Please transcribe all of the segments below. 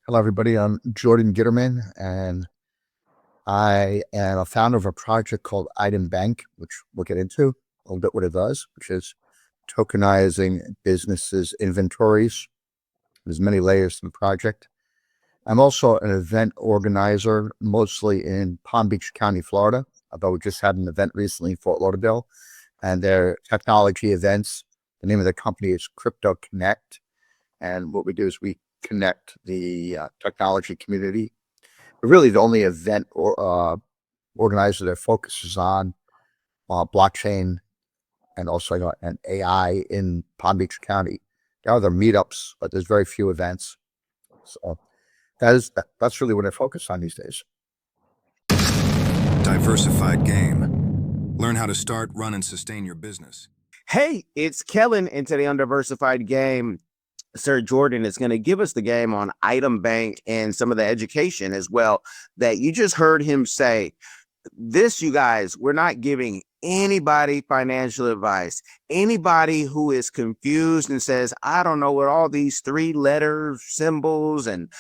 Hello, everybody. I'm Jordan Gitterman, and I am a founder of a project called ItemBank, which we'll get into a little bit what it does, which is tokenizing businesses' inventories. There's many layers to the project. I'm also an event organizer, mostly in Palm Beach County, Florida, although we just had an event recently in Fort Lauderdale, and they're technology events. The name of the company is Crypto Connect, and what we do is we connect the technology community. We're really the only event organizer that focuses on blockchain and also an AI in Palm Beach County. There are other meetups, but there's very few events. So that's really what I focus on these days. Diversified game. Learn how to start, run, and sustain your business. Hey, it's Kellen, and today on Diversified Game, Sir Jordan is going to give us the game on ItemBank and some of the education as well that you just heard him say. This, you guys, we're not giving anybody financial advice. Anybody who is confused and says, I don't know what all these three-letter symbols and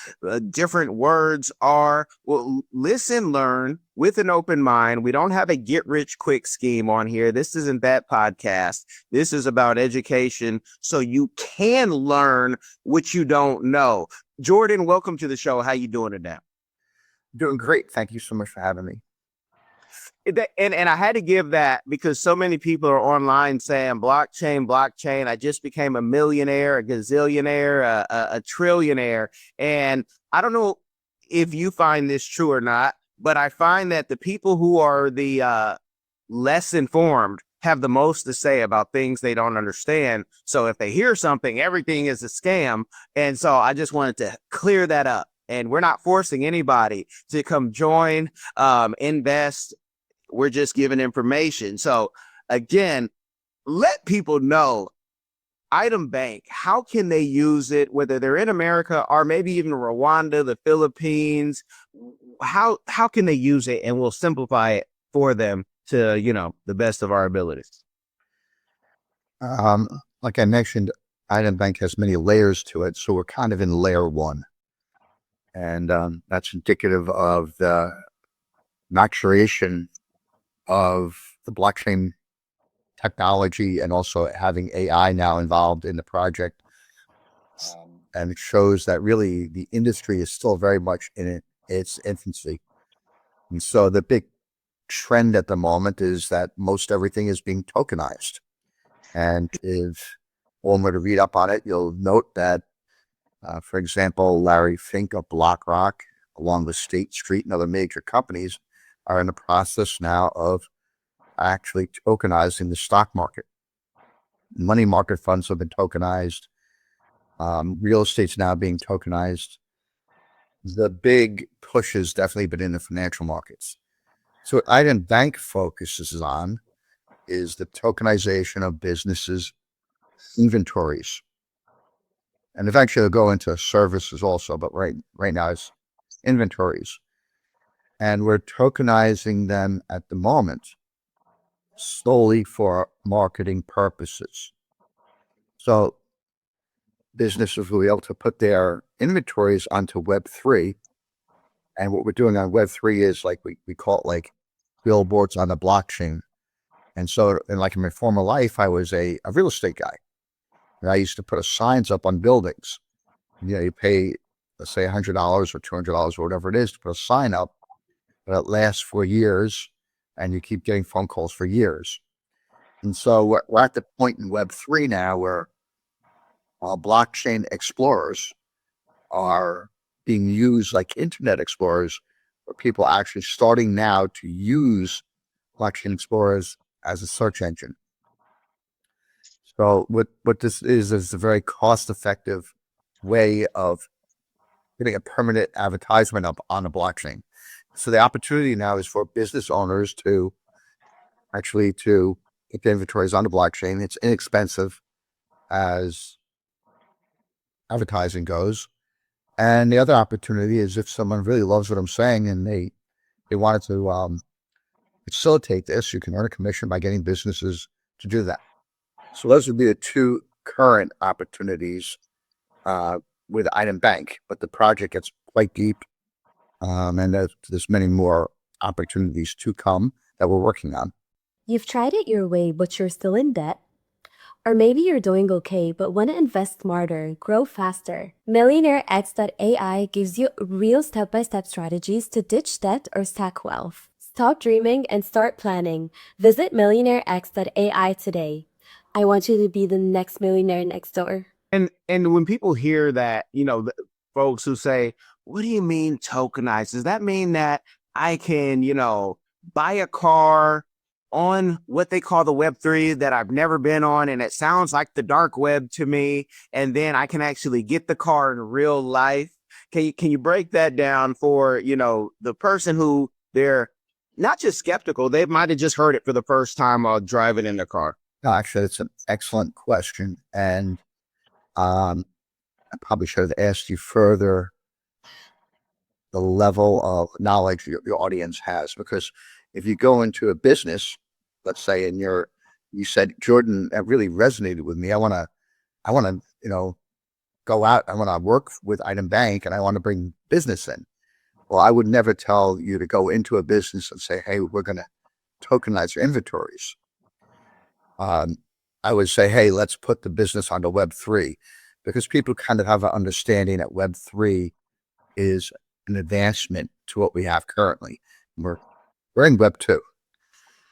different words are. Well, listen, learn with an open mind. We don't have a get-rich-quick scheme on here. This isn't that podcast. This is about education so you can learn what you don't know. Jordan, welcome to the show. How you doing today? Doing great. Thank you so much for having me. And I had to give that because so many people are online saying blockchain. I just became a millionaire, a gazillionaire, a trillionaire. And I don't know if you find this true or not, but I find that the people who are the less informed have the most to say about things they don't understand. So if they hear something, everything is a scam. And so I just wanted to clear that up. And we're not forcing anybody to come join, invest. We're just giving information. So again, let people know ItemBank, how can they use it, whether they're in America or maybe even Rwanda, the Philippines, how can they use it, and we'll simplify it for them to, the best of our abilities. Like I mentioned, ItemBank has many layers to it. So we're kind of in layer one. And that's indicative of the maturation of the blockchain technology and also having AI now involved in the project. And it shows that really the industry is still very much in its infancy. And so the big trend at the moment is that most everything is being tokenized. And if one were to read up on it, you'll note that, for example, Larry Fink of BlackRock, along with State Street and other major companies, are in the process now of actually tokenizing the stock market. Money market funds have been tokenized. Real estate's now being tokenized. The big push has definitely been in the financial markets. So what ItemBank focuses on is the tokenization of businesses' inventories. And eventually it'll go into services also, but right now it's inventories. And we're tokenizing them at the moment solely for marketing purposes. So businesses will be able to put their inventories onto Web3. And what we're doing on Web3 is like, we call it like billboards on the blockchain. And so, and like in my former life, I was a real estate guy. And I used to put signs up on buildings. You pay, let's say $100 or $200 or whatever it is to put a sign up, but it lasts for years and you keep getting phone calls for years. And so we're at the point in Web3 now where blockchain explorers are being used like internet explorers, where people are actually starting now to use blockchain explorers as a search engine. So what this is a very cost-effective way of getting a permanent advertisement up on a blockchain. So the opportunity now is for business owners to actually to get the inventories on the blockchain. It's inexpensive as advertising goes. And the other opportunity is if someone really loves what I'm saying and they wanted to facilitate this, you can earn a commission by getting businesses to do that. So those would be the two current opportunities with ItemBank, but the project gets quite deep. And there's many more opportunities to come that we're working on. You've tried it your way, but you're still in debt. Or maybe you're doing okay, but want to invest smarter, grow faster. 𝐿𝐼𝐴X.ai gives you real step-by-step strategies to ditch debt or stack wealth. Stop dreaming and start planning. Visit 𝐿𝐼𝐴X.ai today. I want you to be the next millionaire next door. And when people hear that, the folks who say, what do you mean tokenize? Does that mean that I can, buy a car on what they call the Web3 that I've never been on, and it sounds like the dark web to me, and then I can actually get the car in real life? Can you break that down for, the person who they're not just skeptical, they might have just heard it for the first time while driving in their car? No, actually, it's an excellent question. And I probably should have asked you further the level of knowledge your audience has, because if you go into a business, let's say, and you said, Jordan, that really resonated with me. I want to, go out. I want to work with ItemBank and I want to bring business in. Well, I would never tell you to go into a business and say, hey, we're going to tokenize your inventories. I would say, hey, let's put the business onto Web3, because people kind of have an understanding that Web3 is an advancement to what we have currently. We're in Web 2,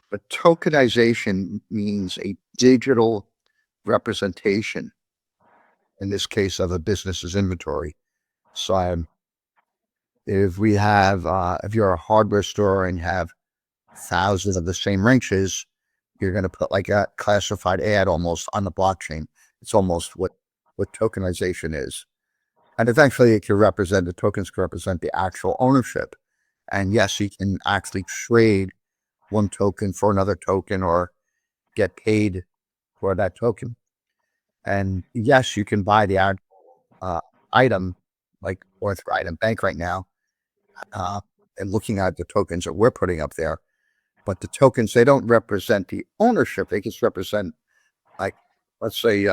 but tokenization means a digital representation, in this case, of a business's inventory. So if we have, if you're a hardware store and you have thousands of the same wrenches, you're going to put like a classified ad almost on the blockchain. It's almost what tokenization is. And eventually it can represent, the tokens can represent the actual ownership. And yes, you can actually trade one token for another token or get paid for that token. And yes, you can buy the item, like or through ItemBank right now, and looking at the tokens that we're putting up there. But the tokens, they don't represent the ownership. They just represent, like, let's say,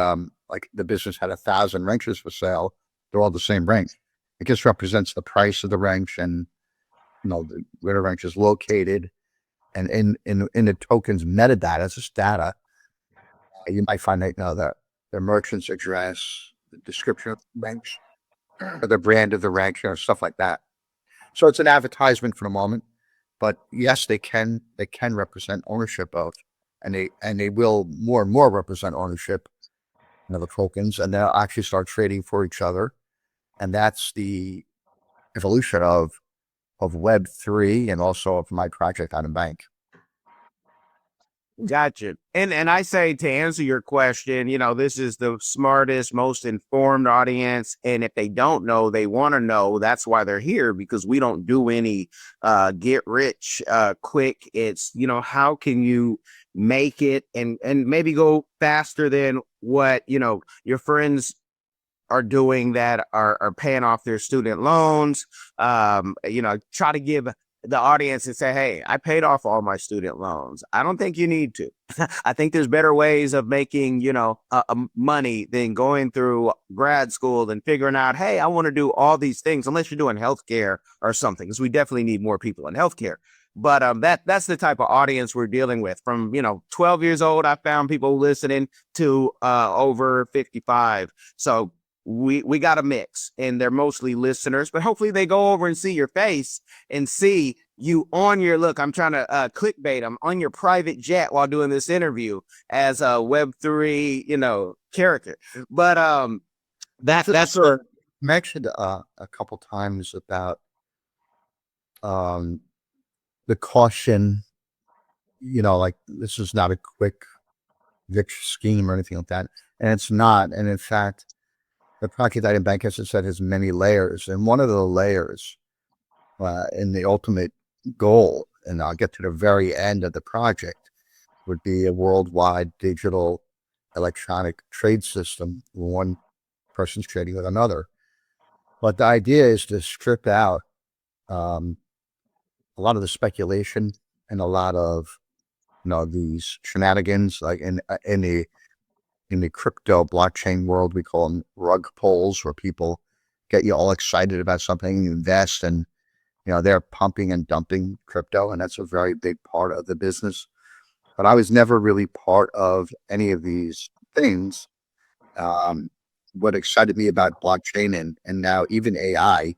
like the business had 1,000 wrenches for sale. They're all the same wrench. It just represents the price of the wrench and, where the wrench is located. And in the tokens metadata, it's just data. You might find that, the merchant's address, the description of the wrench, or the brand of the wrench, stuff like that. So it's an advertisement for the moment. But yes, they can represent ownership of, and they will more and more represent ownership of the tokens, and they'll actually start trading for each other. And that's the evolution of Web3 and also of my project ItemBank. Gotcha. And I say, to answer your question, this is the smartest, most informed audience. And if they don't know, they want to know. That's why they're here, because we don't do any get rich quick. It's, how can you make it and maybe go faster than what, your friends are doing that are paying off their student loans. Try to give the audience and say, hey, I paid off all my student loans. I don't think you need to. I think there's better ways of making, money than going through grad school and figuring out, hey, I want to do all these things, unless you're doing healthcare or something, because we definitely need more people in healthcare. But that's the type of audience we're dealing with. From 12 years old, I found people listening to over 55. So we got a mix, and they're mostly listeners, but hopefully they go over and see your face and see you on your look. I'm trying to clickbait them on your private jet while doing this interview as a Web3, character. But that's mentioned a couple times about the caution, like this is not a quick fix scheme or anything like that, and it's not. And in fact, the project ItemBank, as I said, has many layers, and one of the layers in the ultimate goal, and I'll get to the very end of the project, would be a worldwide digital electronic trade system where one person's trading with another. But the idea is to strip out a lot of the speculation and a lot of these shenanigans, like in the crypto blockchain world, we call them rug pulls, where people get you all excited about something, you invest, and they're pumping and dumping crypto, and that's a very big part of the business. But I was never really part of any of these things. What excited me about blockchain and now even AI,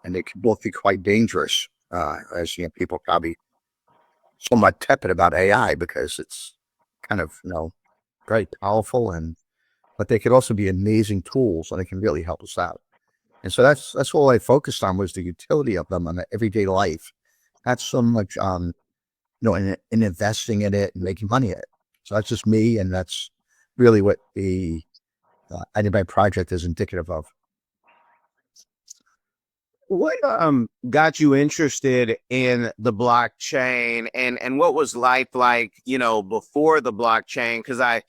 and they can both be quite dangerous, as people probably somewhat tepid about AI because it's kind of very powerful, but they could also be amazing tools, and they can really help us out. And so that's all I focused on, was the utility of them in everyday life, not so much in investing in it and making money in it. So that's just me, and that's really what the ItemBank project is indicative of. What got you interested in the blockchain, and what was life like, before the blockchain? Because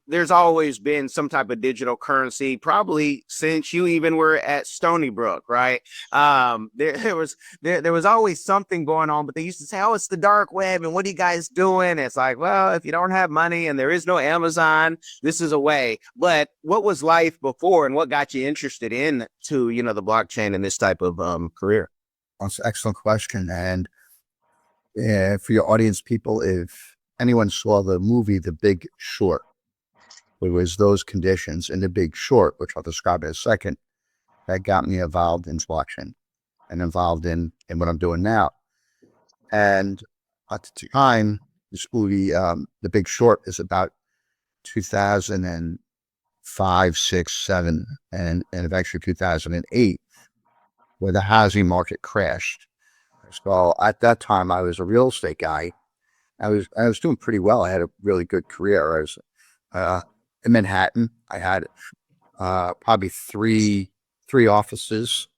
there's always been some type of digital currency, probably since you even were at Stony Brook, right? There was always something going on, but they used to say, "Oh, it's the dark web, and what are you guys doing?" It's like, well, if you don't have money and there is no Amazon, this is a way. But what was life before, and what got you interested in the blockchain and this type of career? That's an excellent question. And for your audience people, if anyone saw the movie The Big Short, it was those conditions in The Big Short, which I'll describe in a second, that got me involved in blockchain and involved in what I'm doing now. And at the time, this movie, The Big Short, is about 2005, 6, 7, and eventually 2008, where the housing market crashed. So at that time, I was a real estate guy. I was doing pretty well. I had a really good career. I was in Manhattan. I had probably three offices,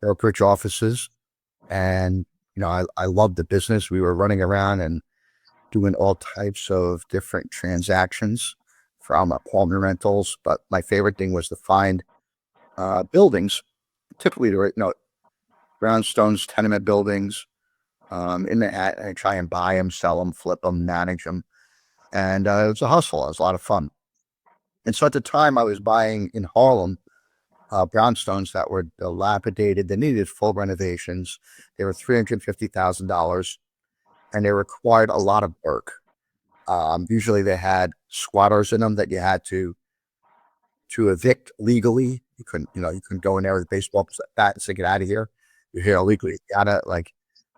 brokerage offices, and I loved the business. We were running around and doing all types of different transactions, from apartment rentals. But my favorite thing was to find buildings, typically brownstones, tenement buildings, in Manhattan, and try and buy them, sell them, flip them, manage them. And it was a hustle. It was a lot of fun. And so at the time, I was buying in Harlem brownstones that were dilapidated. They needed full renovations. They were $350,000, and they required a lot of work. Usually they had squatters in them that you had to evict legally. You couldn't go in there with a baseball bat and say, "Get out of here. You're here illegally." You gotta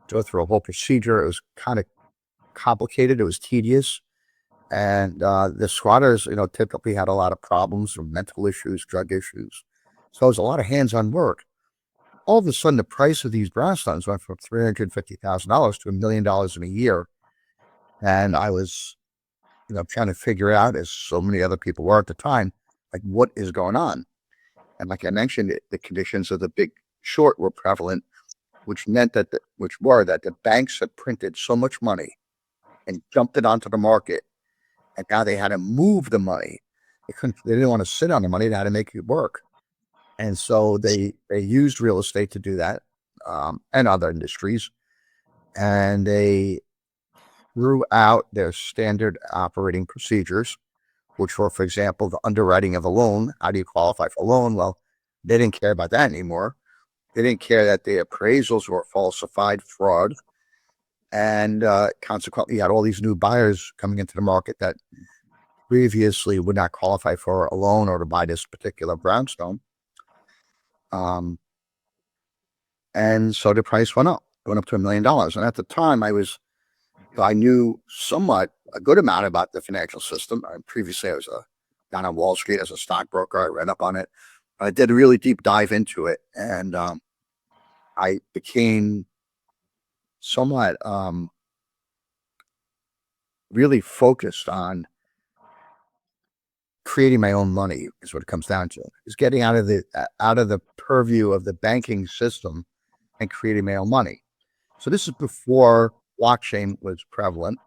go through a whole procedure. It was kind of complicated. It was tedious. And the squatters, typically had a lot of problems, from mental issues, drug issues. So it was a lot of hands-on work. All of a sudden, the price of these brownstones went from $350,000 to $1 million in a year. And I was, trying to figure out, as so many other people were at the time, what is going on? And like I mentioned, the conditions of The Big Short were prevalent, which meant that the banks had printed so much money and dumped it onto the market, and now they had to move the money. They didn't want to sit on the money. They had to make it work. And so they used real estate to do that, and other industries. And they threw out their standard operating procedures, which were, for example, the underwriting of a loan. How do you qualify for a loan? Well, they didn't care about that anymore. They didn't care that the appraisals were falsified, fraud. And consequently, you had all these new buyers coming into the market that previously would not qualify for a loan or to buy this particular brownstone. And so the price went up. It went up to $1 million. And at the time, I knew somewhat a good amount about the financial system. Previously, I was down on Wall Street as a stockbroker. I read up on it. I did a really deep dive into it, and I became somewhat really focused on creating my own money, is what it comes down to. Is getting out of the purview of the banking system and creating my own money. So this is before blockchain was prevalent,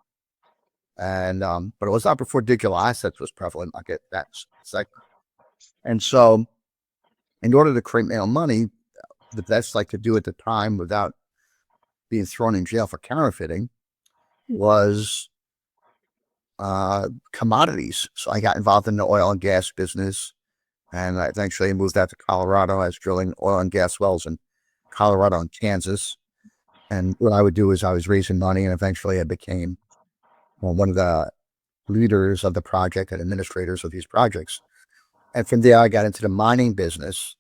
and but it was not before digital assets was prevalent. I'll get that second. And so, in order to create my own money, the best I could do at the time without being thrown in jail for counterfeiting was commodities. So I got involved in the oil and gas business. And I eventually moved out to Colorado. I was drilling oil and gas wells in Colorado and Kansas. And what I would do is I was raising money, and eventually I became one of the leaders of the project and administrators of these projects. And from there, I got into the mining business,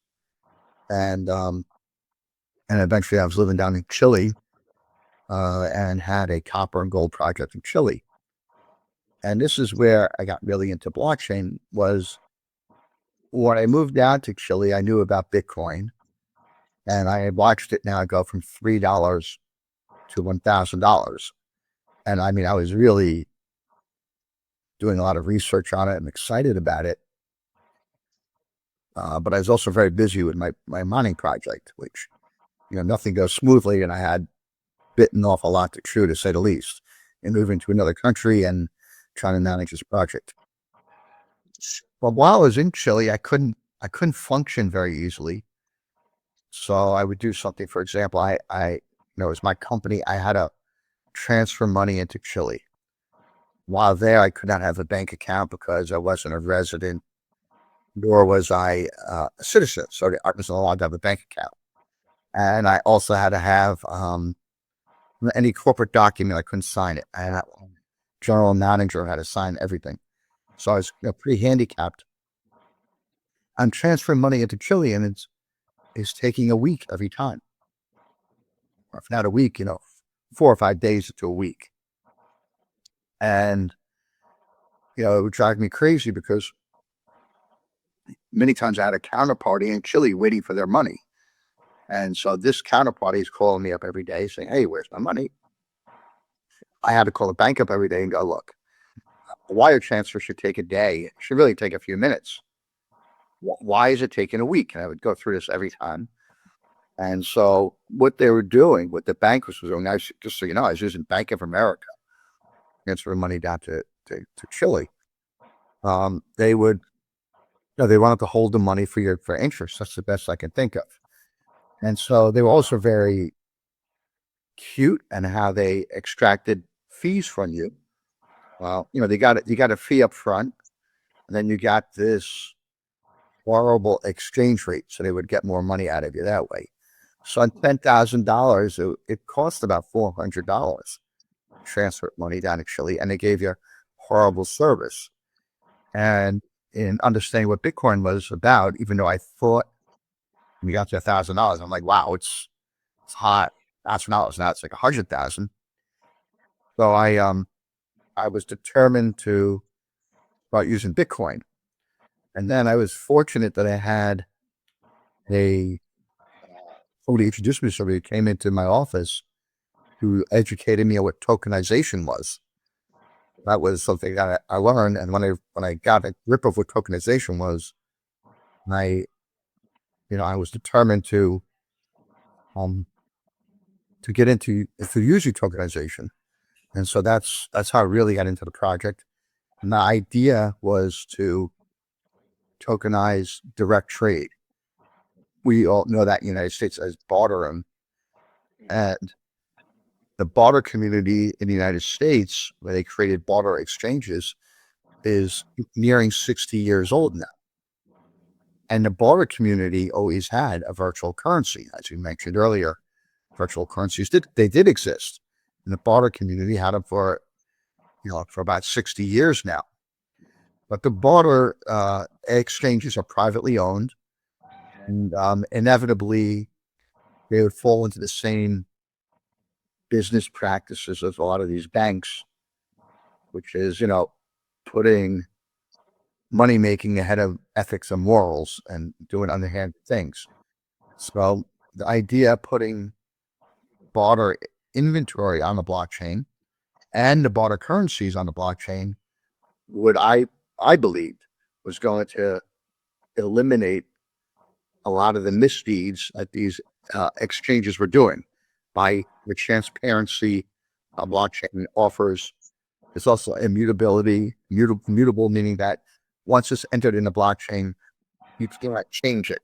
and eventually I was living down in Chile, and had a copper and gold project in Chile. And this is where I got really into blockchain. Was when I moved down to Chile, I knew about Bitcoin, and I had watched it now go from $3 to $1,000. And I mean, I was really doing a lot of research on it and excited about it. But I was also very busy with my mining project, which, nothing goes smoothly. And I had bitten off a lot to chew, to say the least, in moving to another country and trying to manage this project. Well, while I was in Chile, I couldn't function very easily. So I would do something. For example, it was my company. I had to transfer money into Chile. While there, I could not have a bank account because I wasn't a resident, nor was I a citizen. So I wasn't allowed to have a bank account. And I also had to have any corporate document. I couldn't sign it. I had a general manager had to sign everything. So I was pretty handicapped. I'm transferring money into Chile, and it's taking a week every time. Or if not a week, 4 or 5 days to a week. And, it would drive me crazy because many times I had a counterparty in Chile waiting for their money. And so this counterparty is calling me up every day saying, "Hey, where's my money?" I had to call the bank up every day and go, "Look, a wire transfer should take a day. It should really take a few minutes. Why is it taking a week?" And I would go through this every time. And so what they were doing, what the bank was doing, just so you know, I was using Bank of America, transferring money down to Chile. They would, they wanted to hold the money for interest. That's the best I can think of. And so they were also very cute in how they extracted fees from you. Well, you got a fee up front, and then you got this horrible exchange rate. So they would get more money out of you that way. So on $10,000, it cost about $400 to transfer money down to Chile, and they gave you horrible service. And in understanding what Bitcoin was about, even though I thought we got to $1,000, I'm like, wow, it's hot. $1,000 now, it's like 100,000. So I was determined to start using Bitcoin. And then I was fortunate that I had somebody introduced me to somebody who came into my office who educated me on what tokenization was. That was something that I learned. And when I got a grip of what tokenization was, I was determined to get into using tokenization. And so that's how I really got into the project. And the idea was to tokenize direct trade. We all know that in the United States as bartering. And the barter community in the United States, where they created barter exchanges, is nearing 60 years old now. And the barter community always had a virtual currency. As we mentioned earlier, virtual currencies did exist. And the barter community had them for about 60 years now. But the barter exchanges are privately owned, and inevitably they would fall into the same business practices as a lot of these banks, which is, putting money making ahead of ethics and morals and doing underhanded things. So the idea of putting barter inventory on the blockchain and the barter currencies on the blockchain would, I believed, was going to eliminate a lot of the misdeeds that these exchanges were doing by the transparency a blockchain offers. It's also immutability, mutable, meaning that once it's entered in the blockchain, you cannot change it.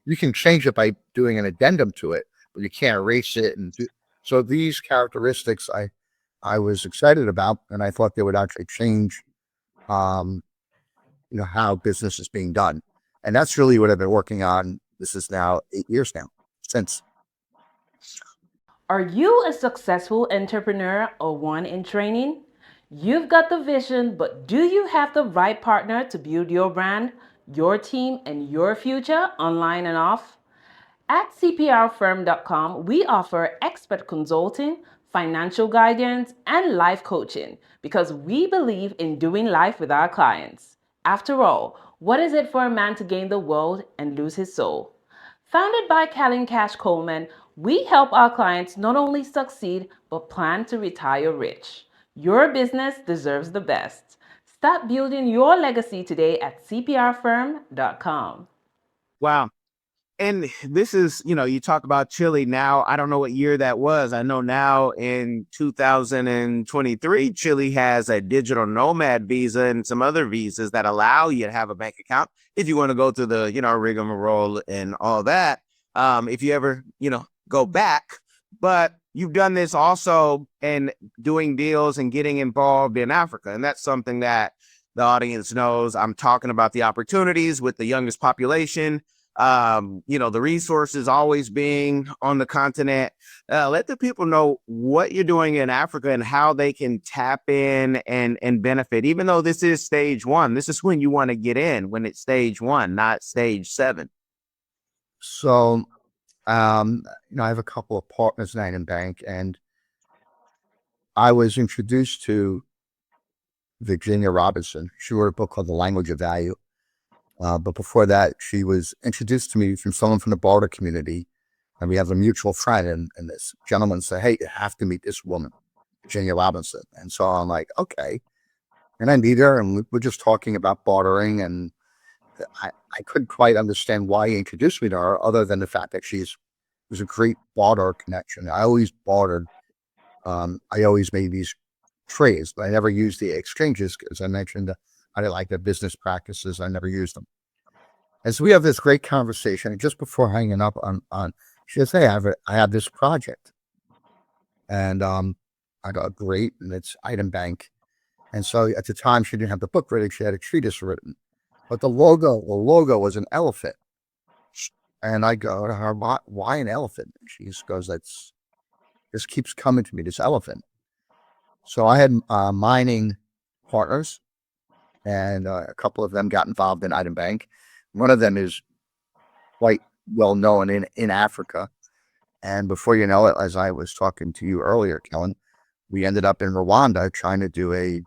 You can change it by doing an addendum to it, but you can't erase it. So these characteristics I was excited about, and I thought they would actually change, how business is being done. And that's really what I've been working on. This is now 8 years now since. Are you a successful entrepreneur or one in training? You've got the vision, but do you have the right partner to build your brand, your team, and your future online and off? At CPRfirm.com, we offer expert consulting, financial guidance, and life coaching because we believe in doing life with our clients. After all, what is it for a man to gain the world and lose his soul? Founded by Kellen and Jordan, we help our clients not only succeed, but plan to retire rich. Your business deserves the best. Start building your legacy today at CPRfirm.com. Wow. And this is, you talk about Chile now. I don't know what year that was. I know now in 2023, Chile has a digital nomad visa and some other visas that allow you to have a bank account if you want to go through the, rigmarole and all that. If you ever, go back, but you've done this also in doing deals and getting involved in Africa. And that's something that the audience knows. I'm talking about the opportunities with the youngest population. The resources always being on the continent. Let the people know what you're doing in Africa and how they can tap in and benefit. Even though this is stage 1, this is when you want to get in, when it's stage 1, not stage 7. So, I have a couple of partners in ItemBank, and I was introduced to Virginia Robinson. She wrote a book called The Language of Value. But before that, she was introduced to me from someone from the barter community. And we have a mutual friend. And this gentleman said, hey, you have to meet this woman, Virginia Robinson. And so I'm like, okay. And I meet her, and we're just talking about bartering. And I couldn't quite understand why he introduced me to her, other than the fact that she was a great barter connection. I always bartered. I always made these trades, but I never used the exchanges because I mentioned I didn't like their business practices. I never used them. And so we have this great conversation. And just before hanging up on she says, hey, I have this project. And I go, great. And it's ItemBank. And so at the time, she didn't have the book ready. She had a treatise written. But the logo was an elephant. And I go to her, why an elephant? And she just goes, this keeps coming to me, this elephant. So I had mining partners. And a couple of them got involved in ItemBank. One of them is quite well known in Africa. And before you know it, as I was talking to you earlier, Kellen, we ended up in Rwanda trying to do a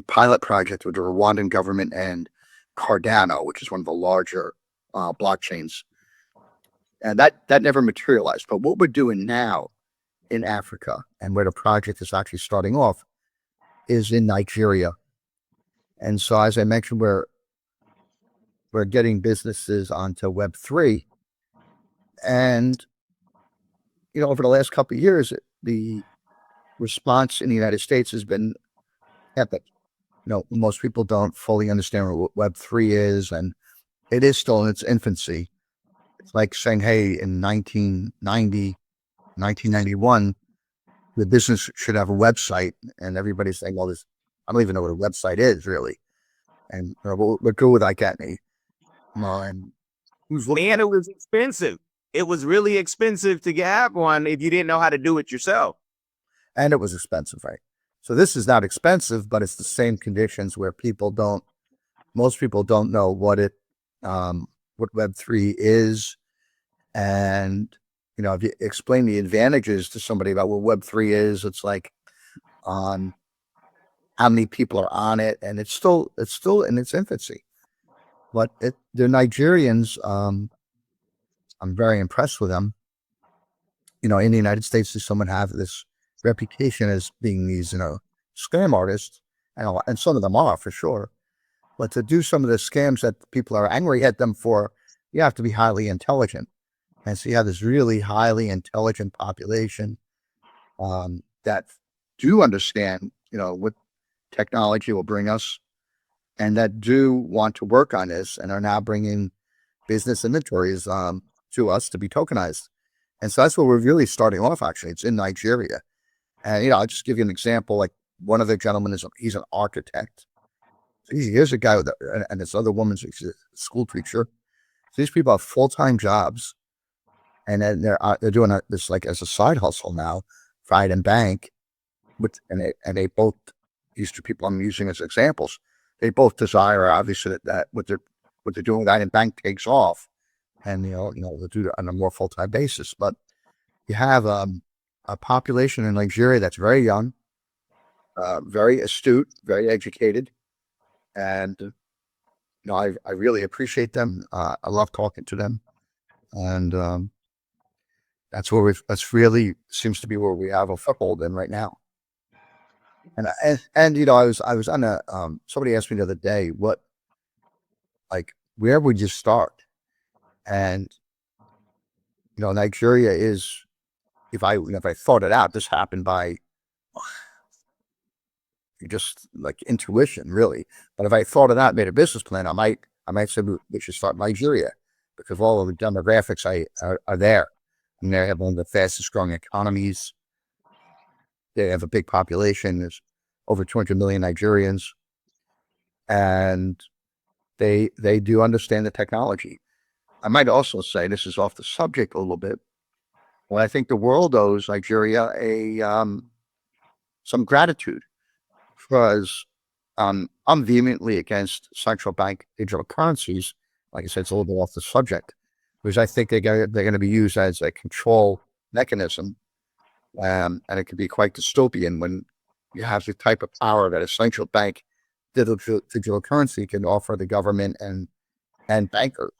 pilot project with the Rwandan government and Cardano, which is one of the larger blockchains. And that never materialized. But what we're doing now in Africa, and where the project is actually starting off, is in Nigeria. And so, as I mentioned, we're getting businesses onto Web3. And, over the last couple of years, the response in the United States has been epic. Most people don't fully understand what Web3 is, and it is still in its infancy. It's like saying, hey, in 1990, 1991, the business should have a website, and everybody's saying, well, I don't even know what a website is, really. And we're good with 𝐬𝐿. And it was expensive. It was really expensive to have one if you didn't know how to do it yourself. And it was expensive, right? So this is not expensive, but it's the same conditions where most people don't know what Web3 is. And if you explain the advantages to somebody about what Web3 is, it's like how many people are on it, and it's still in its infancy. But the Nigerians, I'm very impressed with them. In the United States, someone have this reputation as being these, scam artists, and some of them are for sure. But to do some of the scams that people are angry at them for, you have to be highly intelligent. And so you have this really highly intelligent population that do understand, what technology will bring us, and that do want to work on this and are now bringing business inventories to us to be tokenized. And so that's where we're really starting off, actually. It's in Nigeria. And, I'll just give you an example. Like one of the gentlemen he's an architect. here's a guy with and this other woman's a school teacher. These people have full-time jobs, and then they're doing this like as a side hustle now for ItemBank. And they both, these two people I'm using as examples, they both desire obviously that what they're doing with ItemBank takes off, and they'll do it on a more full-time basis. But you have a population in Nigeria that's very young, very astute, very educated, and I really appreciate them. I love talking to them, and that's really seems to be where we have a foothold in right now. And I was on a somebody asked me the other day where would you start? And Nigeria is, if I thought it out, this happened by just like intuition, really. But if I thought it out, made a business plan, I might say we should start Nigeria, because all of the demographics are there. And they have one of the fastest growing economies. They have a big population. There's over 200 million Nigerians, and they do understand the technology. I might also say, this is off the subject a little bit, well, I think the world owes Nigeria some gratitude, because I'm vehemently against central bank digital currencies. Like I said, it's a little bit off the subject, because I think they're going to be used as a control mechanism, and it can be quite dystopian when you have the type of power that a central bank digital currency can offer the government and bankers.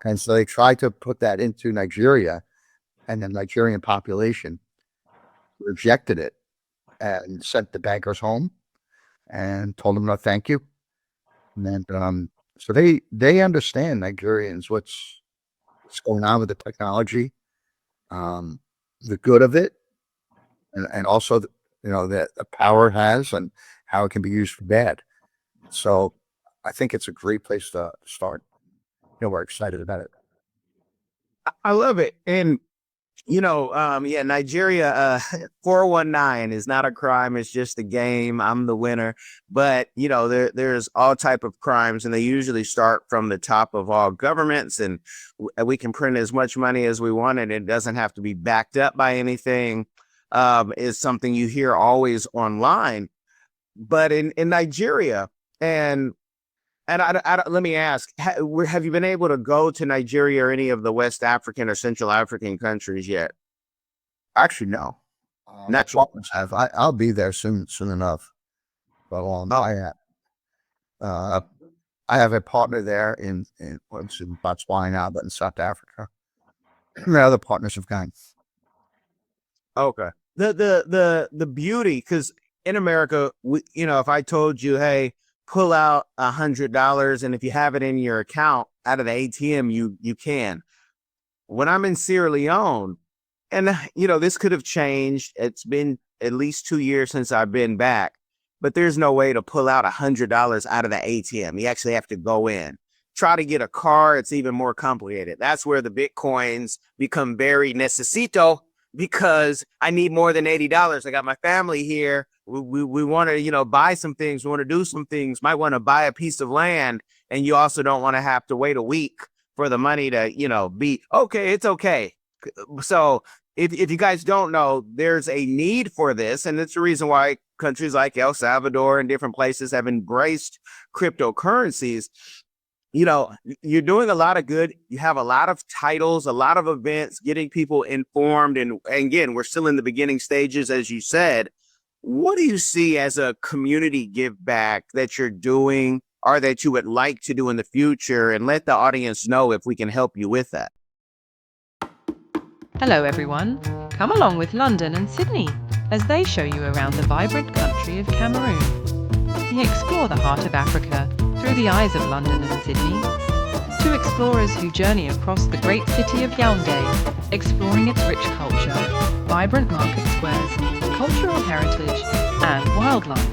And so they tried to put that into Nigeria, and the Nigerian population rejected it and sent the bankers home and told them no thank you. And then so they understand, Nigerians, what's going on with the technology, the good of it, and also the power it has and how it can be used for bad. So I think it's a great place to start. We're excited about it. I love it. And Nigeria, 419 is not a crime. It's just a game. I'm the winner. But, there's all type of crimes, and they usually start from the top of all governments, and we can print as much money as we want, and it doesn't have to be backed up by anything. Is something you hear always online. But in Nigeria, and let me ask, have you been able to go to Nigeria or any of the West African or Central African countries yet? Actually, no. Next one have. I'll be there soon enough. But I have a partner there in Botswana, but in South Africa. The other partners have gone. Okay. The beauty, because in America, if I told you, hey, pull out $100, and if you have it in your account out of the ATM, you can. When I'm in Sierra Leone, and this could have changed. It's been at least 2 years since I've been back, but there's no way to pull out $100 out of the ATM. You actually have to go in. Try to get a car, it's even more complicated. That's where the Bitcoins become very necesito, because I need more than $80. I got my family here. We want to, buy some things. We want to do some things. Might want to buy a piece of land, and you also don't want to have to wait a week for the money to, be okay. It's okay. So if you guys don't know, there's a need for this, and it's the reason why countries like El Salvador and different places have embraced cryptocurrencies. You're doing a lot of good. You have a lot of titles, a lot of events, getting people informed. And again, we're still in the beginning stages, as you said. What do you see as a community give back that you're doing, or that you would like to do in the future? And let the audience know if we can help you with that. Hello everyone. Come along with London and Sydney as they show you around the vibrant country of Cameroon. We explore the heart of Africa through the eyes of London and Sydney. Two explorers who journey across the great city of Yaoundé, exploring its rich culture, vibrant market squares, cultural heritage, and wildlife.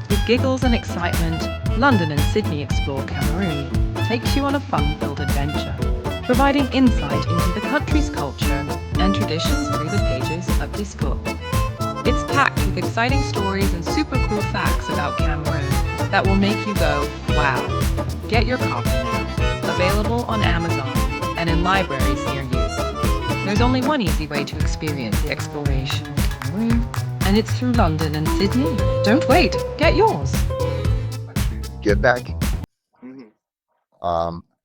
With giggles and excitement, London and Sydney Explore Cameroon takes you on a fun-filled adventure, providing insight into the country's culture and traditions through the pages of Discours. It's packed with exciting stories and super cool facts about Cameroon, that will make you go, wow. Get your copy now. Available on Amazon and in libraries near you. There's only one easy way to experience the exploration of Cameroon, and it's through London and Sydney. Don't wait, get yours. Give back. Mhm.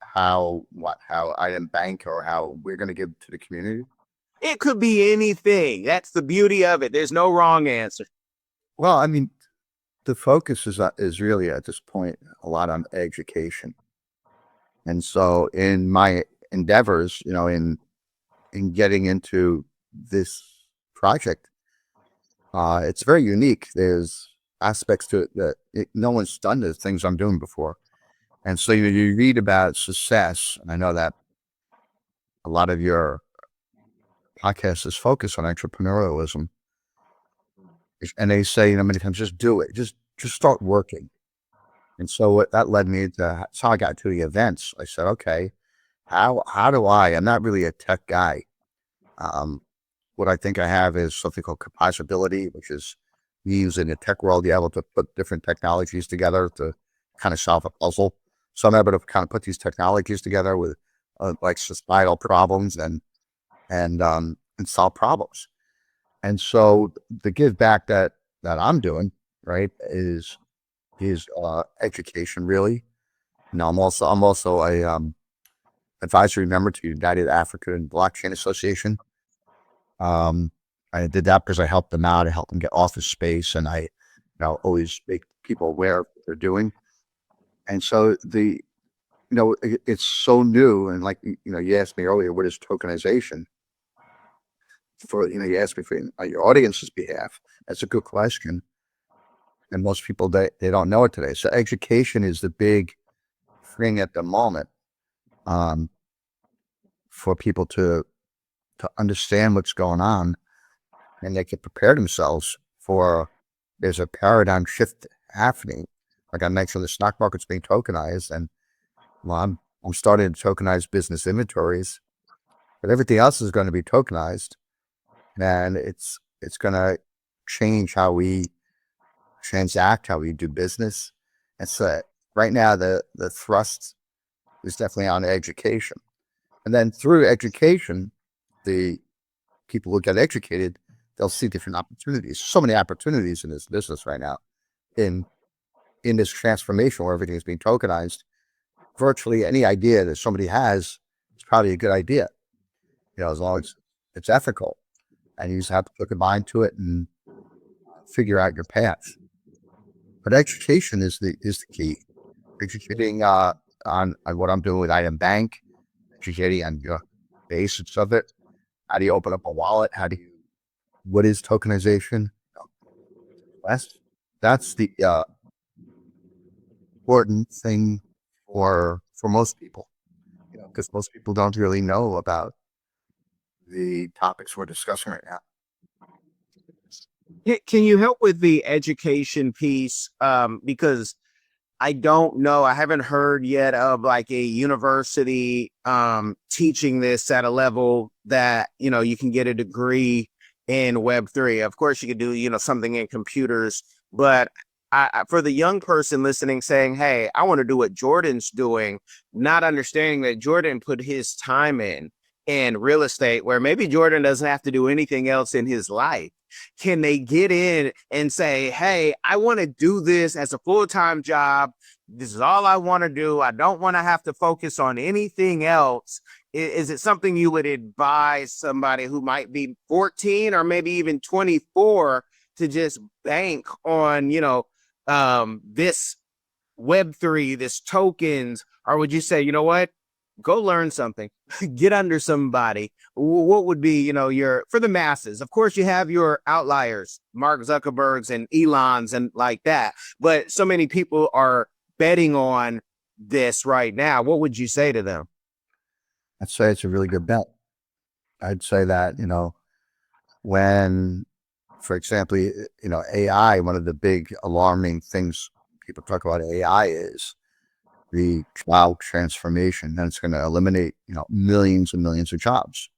How ItemBank or how we're going to give to the community. It could be anything. That's the beauty of it. There's no wrong answer. Well, I mean, the focus is really at this point a lot on education. And so in my endeavors, in getting into this project, it's very unique. There's aspects to it that no one's done the things I'm doing before. And so you read about success, and I know that a lot of your podcast is focused on entrepreneurialism. And they say, many times, just do it. Just start working. And so that led me to, that's how I got to the events. I said, okay, how do I'm not really a tech guy. What I think I have is something called composability, which is used in the tech world, you're able to put different technologies together to kind of solve a puzzle. So I'm able to kind of put these technologies together with like societal problems and solve problems. And so the give back that I'm doing, right, is education really. I'm also a advisory member to United African Blockchain Association. I did that because I helped them out. I helped them get office space, and I always make people aware of what they're doing. And so it's so new. And like, you asked me earlier, what is tokenization? You asked me for your audience's behalf. That's a good question. And most people, they don't know it today. So education is the big thing at the moment, for people to understand what's going on, and they can prepare themselves for, there's a paradigm shift happening. Like I mentioned, the stock market's being tokenized, and I'm starting to tokenize business inventories, but everything else is going to be tokenized, and it's going to change how we transact, how we do business. And so right now, the thrust is definitely on education. And then through education, the people who get educated, they'll see different opportunities. So many opportunities in this business right now, in this transformation where everything is being tokenized. Virtually any idea that somebody has is probably a good idea, as long as it's ethical, and you just have to put your mind to it and figure out your path. But education is the key. Educating on what I'm doing with ItemBank, educating on your basics of it. How do you open up a wallet? What is tokenization? That's the important thing for most people, because most people don't really know about the topics we're discussing right now. Can you help with the education piece? Because I don't know, I haven't heard yet of like a university teaching this at a level that, you can get a degree in Web3. Of course, you could do, something in computers, but for the young person listening saying, hey, I want to do what Jordan's doing, not understanding that Jordan put his time in real estate, where maybe Jordan doesn't have to do anything else in his life. Can they get in and say, hey, I want to do this as a full-time job. This is all I want to do. I don't want to have to focus on anything else. Is it something you would advise somebody who might be 14 or maybe even 24 to just bank on, this Web3, this tokens? Or would you say, you know what? Go learn something, get under somebody. What would be, your, for the masses? Of course, you have your outliers, Mark Zuckerberg's and Elon's and like that. But so many people are betting on this right now. What would you say to them? I'd say it's a really good bet. I'd say that, when, for example, AI, one of the big alarming things people talk about AI is the cloud transformation, and it's going to eliminate, millions and millions of jobs.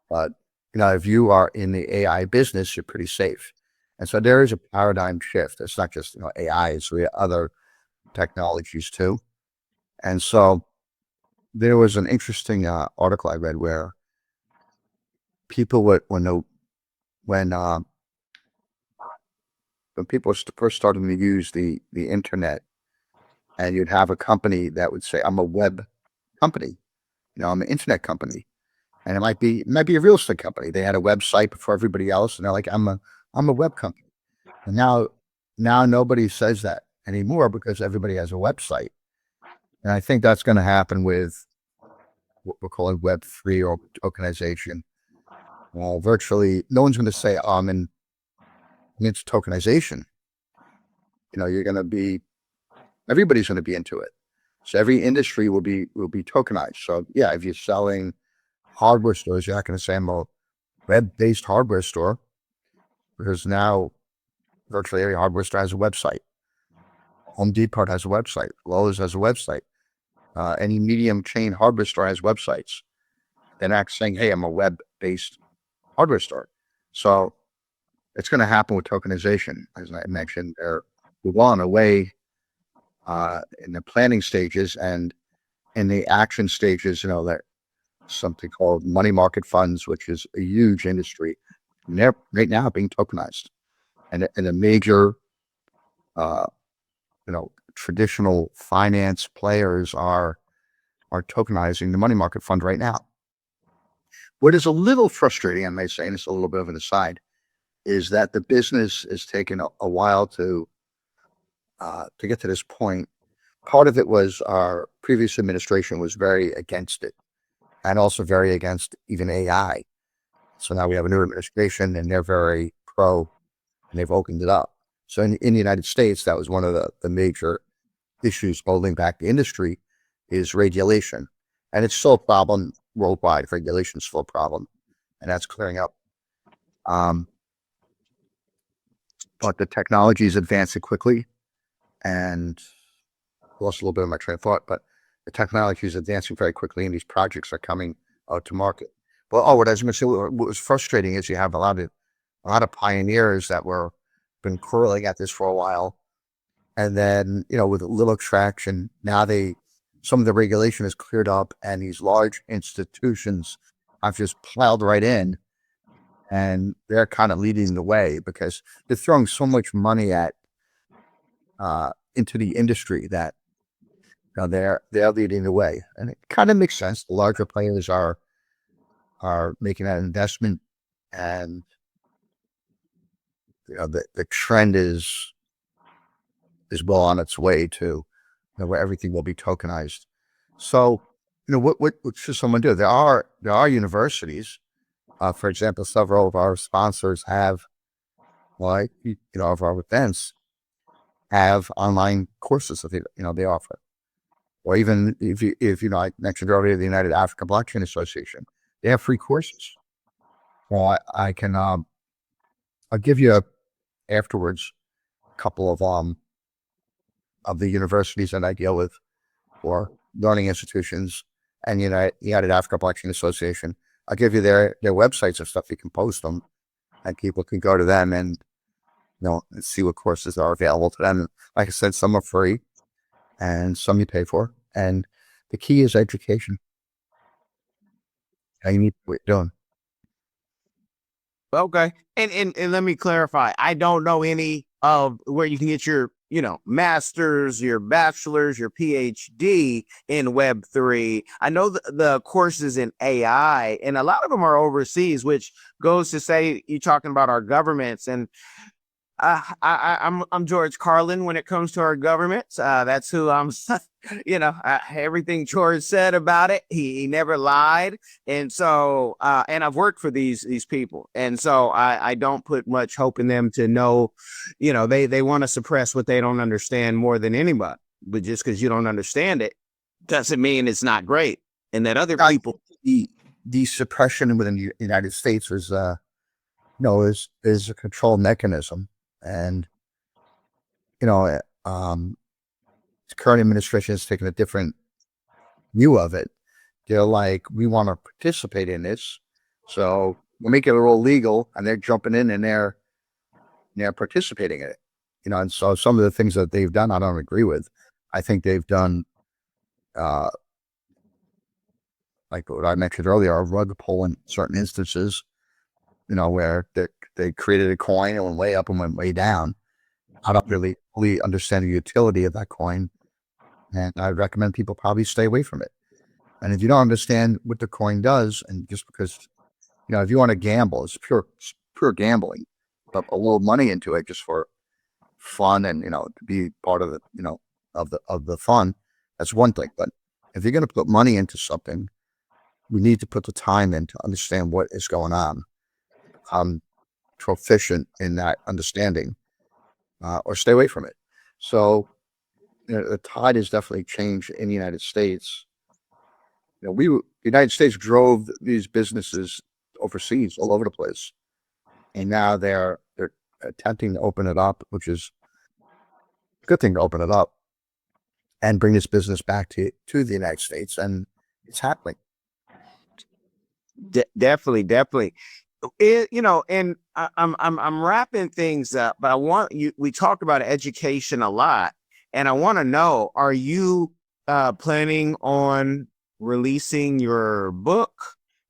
But, if you are in the AI business, you're pretty safe. And so there is a paradigm shift. It's not just, AI, it's really other technologies too. And so there was an interesting article I read where people would, when people were first starting to use the internet, and you'd have a company that would say, I'm a web company, I'm an internet company. And it might be a real estate company. They had a website before everybody else, and they're like, I'm a web company. And now nobody says that anymore because everybody has a website. And I think that's going to happen with what we're calling Web3 or tokenization. Virtually, no one's going to say, it's tokenization. You're going to be, everybody's going to be into it. So every industry will be tokenized. So yeah, if you're selling hardware stores, you're not going to say I'm a web-based hardware store, because now virtually every hardware store has a website. Home Depot has a website. Lowe's has a website. Any medium chain hardware store has websites. They're not saying, hey, I'm a web-based hardware store. So it's going to happen with tokenization. As I mentioned, they're well on the way in the planning stages, and in the action stages, that something called money market funds, which is a huge industry. And they're right now being tokenized. And a major, traditional finance players are tokenizing the money market fund right now. What is a little frustrating, I may say, and it's a little bit of an aside, is that the business is taking a while to get to this point. Part of it was our previous administration was very against it, and also very against even AI. So now we have a new administration, and they're very pro, and they've opened it up. So in the United States, that was one of the major issues holding back the industry, is regulation. And it's still a problem worldwide. Regulation is still a problem, and that's clearing up. But the technology is advancing quickly, and I lost a little bit of my train of thought, but the technology is advancing very quickly, and these projects are coming out to market. Well, what I was going to say, what was frustrating is you have a lot of pioneers that been curling at this for a while, and then with a little traction, now some of the regulation is cleared up, and these large institutions have just plowed right in, and they're kind of leading the way because they're throwing so much money into the industry that they're leading the way, and it kind of makes sense. The larger players are making that investment, and the trend is well on its way to where everything will be tokenized. So what should someone do? There are universities, for example, several of our sponsors have, of our events have online courses that they offer. Or even if I mentioned earlier, the United African Blockchain Association, they have free courses. Well, I can I'll give you afterwards a couple of the universities that I deal with, or learning institutions, and United African Blockchain Association. I'll give you their websites of stuff. You can post them, and people can go to them and and see what courses are available to them. Like I said, some are free, and some you pay for. And the key is education. You need what you're doing. Okay. And let me clarify. I don't know any of where you can get your, master's, your bachelor's, your PhD in Web3. I know the courses in AI, and a lot of them are overseas, which goes to say you're talking about our governments. And I'm George Carlin when it comes to our governments. That's who I'm. Everything George said about it, he never lied. And so, and I've worked for these people, and so I don't put much hope in them to know. They want to suppress what they don't understand more than anybody. But just because you don't understand it doesn't mean it's not great. And that other people, the suppression within the United States is a control mechanism. And, the current administration has taken a different view of it. They're like, we want to participate in this, so we'll make it all legal, and they're jumping in and they're they're participating in it. And so some of the things that they've done, I don't agree with. I think they've done, like what I mentioned earlier, a rug pull in certain instances, where they created a coin and went way up and went way down. I don't really fully understand the utility of that coin, and I recommend people probably stay away from it. And if you don't understand what the coin does, and just because, if you want to gamble, it's pure gambling, but a little money into it just for fun and, to be part of the, of the fun, that's one thing. But if you're going to put money into something, we need to put the time in to understand what is going on. I'm proficient in that understanding, or stay away from it. So, the tide has definitely changed in the United States. The United States drove these businesses overseas, all over the place, and now they're attempting to open it up, which is a good thing to open it up and bring this business back to the United States, and it's happening. Definitely. And I'm wrapping things up, but I want you. We talked about education a lot, and I want to know: are you planning on releasing your book,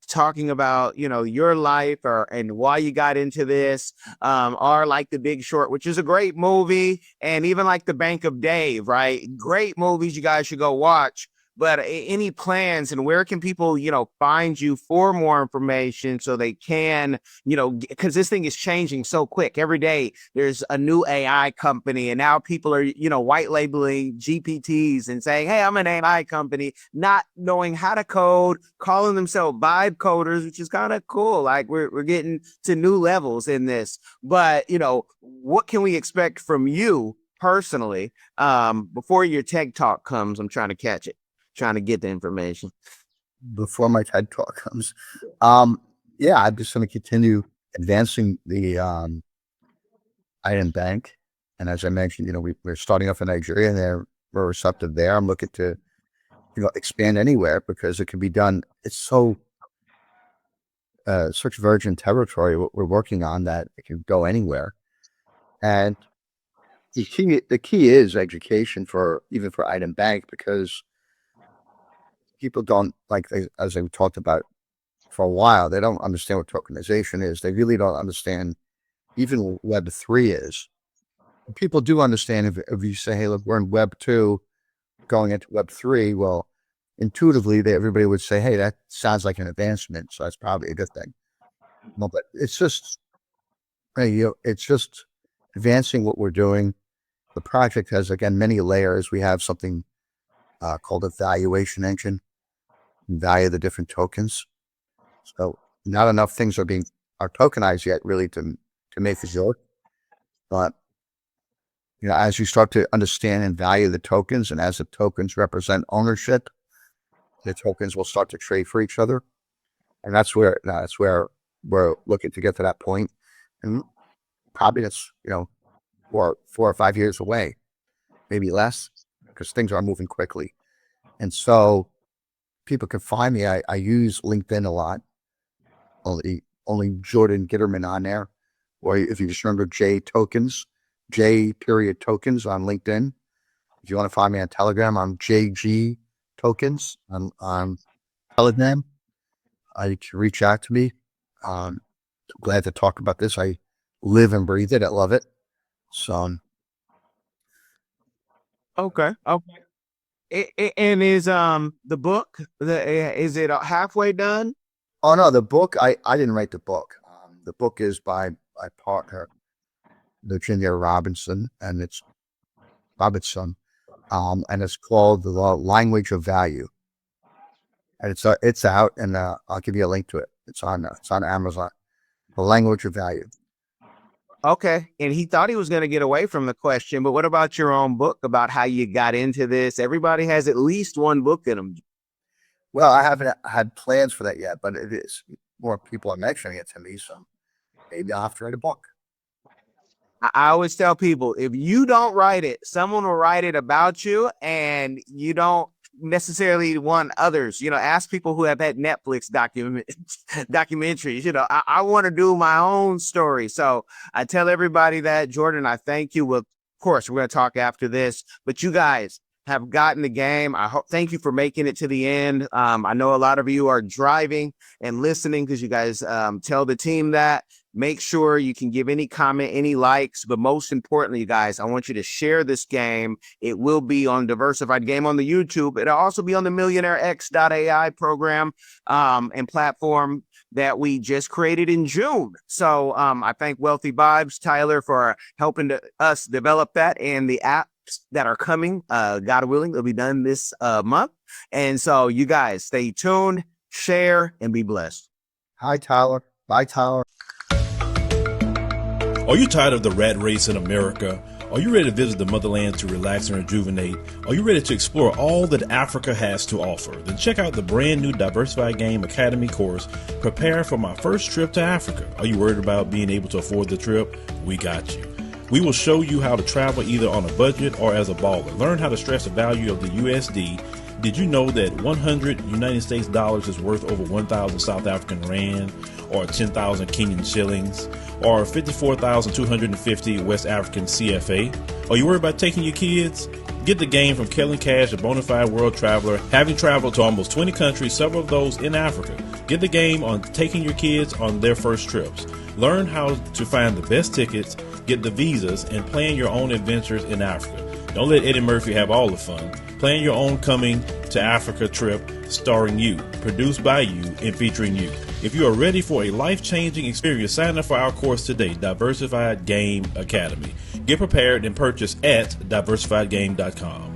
talking about your life and why you got into this, or like The Big Short, which is a great movie, and even like The Bank of Dave, right? Great movies you guys should go watch. But any plans, and where can people, find you for more information so they can, because this thing is changing so quick. Every day there's a new AI company, and now people are, white labeling GPTs and saying, hey, I'm an AI company, not knowing how to code, calling themselves vibe coders, which is kind of cool. Like we're getting to new levels in this. But, what can we expect from you personally before your tech talk comes? I'm trying to catch it. Trying to get the information before my TED talk comes. Yeah, I'm just going to continue advancing the ItemBank. And as I mentioned, we're starting off in Nigeria, and we're receptive there. I'm looking to, expand anywhere, because it can be done. It's so such virgin territory what we're working on, that it can go anywhere. And the key is education even for ItemBank, because people don't, as I talked about for a while, they don't understand what tokenization is. They really don't understand even what Web 3 is. People do understand if you say, hey, look, we're in Web 2 going into Web 3. Well, intuitively, everybody would say, hey, that sounds like an advancement, so that's probably a good thing. No, but it's just, it's just advancing what we're doing. The project has, again, many layers. We have something called a valuation engine, value the different tokens. So not enough things are tokenized yet, really, to make this work. But as you start to understand and value the tokens, and as the tokens represent ownership, the tokens will start to trade for each other, and that's where we're looking to get to that point. And probably that's 4 or 5 years away, maybe less, because things are moving quickly. And so people can find me. I use LinkedIn a lot. Only Jordan Gitterman on there. Or if you just remember 𝐽_tokens on LinkedIn. If you want to find me on Telegram, I'm 𝐽𝐮𝐬𝐫𝐞 on Telegram. You can reach out to me. Glad to talk about this. I live and breathe it. I love it. So okay. And is the book, is it halfway done? Oh no, the book, I didn't write the book. The book is by my partner, Virginia Robinson, and it's Robinson, and it's called The Language of Value, and it's out, and I'll give you a link to it. It's on Amazon. The Language of Value. Okay. And he thought he was going to get away from the question, but what about your own book, about how you got into this? Everybody has at least one book in them. Well, I haven't had plans for that yet, but it is more people are mentioning it to me, so maybe I'll have to write a book. I always tell people, if you don't write it, someone will write it about you, and you don't necessarily want others. Ask people who have had Netflix documentaries. I want to do my own story. So I tell everybody that. Jordan, I thank you. Well, of course, we're going to talk after this, but you guys have gotten the game. Thank you for making it to the end. I know a lot of you are driving and listening because you guys tell the team that. Make sure you can give any comment, any likes, but most importantly, you guys, I want you to share this game. It will be on Diversified Game on the YouTube. It'll also be on the MillionaireX.ai program and platform that we just created in June. So I thank Wealthy Vibes, Tyler, for helping us develop that, and the apps that are coming, God willing, they'll be done this month. And so you guys stay tuned, share, and be blessed. Hi, Tyler. Bye, Tyler. Are you tired of the rat race in America? Are you ready to visit the motherland to relax and rejuvenate? Are you ready to explore all that Africa has to offer? Then check out the brand new Diversified Game Academy course, Prepare for My First Trip to Africa. Are you worried about being able to afford the trip? We got you. We will show you how to travel either on a budget or as a baller. Learn how to stress the value of the USD. Did you know that 100 United States dollars is worth over 1,000 South African rand, or 10,000 Kenyan shillings, or 54,250 West African CFA? Are you worried about taking your kids? Get the game from Kellen and 𝐃𝐨𝐬, a bona fide world traveler, having traveled to almost 20 countries, several of those in Africa. Get the game on taking your kids on their first trips. Learn how to find the best tickets, get the visas, and plan your own adventures in Africa. Don't let Eddie Murphy have all the fun. Plan your own coming to Africa trip starring you, produced by you, and featuring you. If you are ready for a life-changing experience, sign up for our course today, Diversified Game Academy. Get prepared and purchase at diversifiedgame.com.